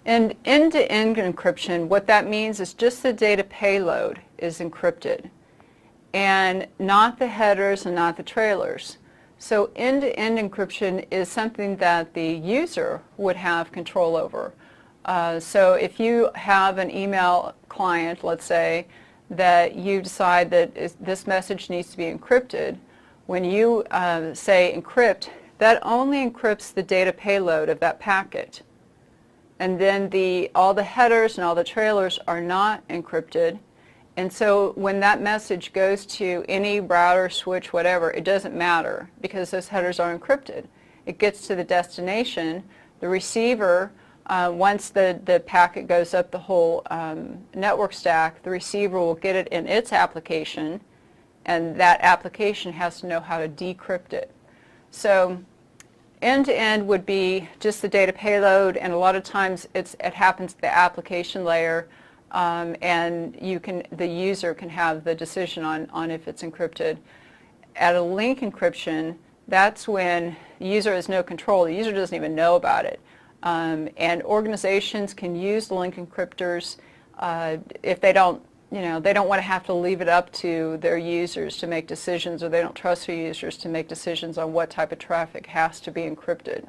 And end-to-end encryption, what that means is just the data payload is encrypted, and not the headers and not the trailers. So end-to-end encryption is something that the user would have control over. So if you have an email client, let's say, that you decide that this message needs to be encrypted, when you say encrypt, that only encrypts the data payload of that packet. And then all the headers and all the trailers are not encrypted. And so when that message goes to any router, switch, whatever, it doesn't matter because those headers are encrypted. It gets to the destination. The receiver, once the packet goes up the whole network stack, the receiver will get it in its application, and that application has to know how to decrypt it. So end-to-end would be just the data payload, and a lot of times it happens at the application layer, and the user can have the decision on if it's encrypted. At a link encryption, that's when the user has no control. The user doesn't even know about it. And organizations can use the link encryptors if they don't want to have to leave it up to their users to make decisions, or they don't trust their users to make decisions on what type of traffic has to be encrypted.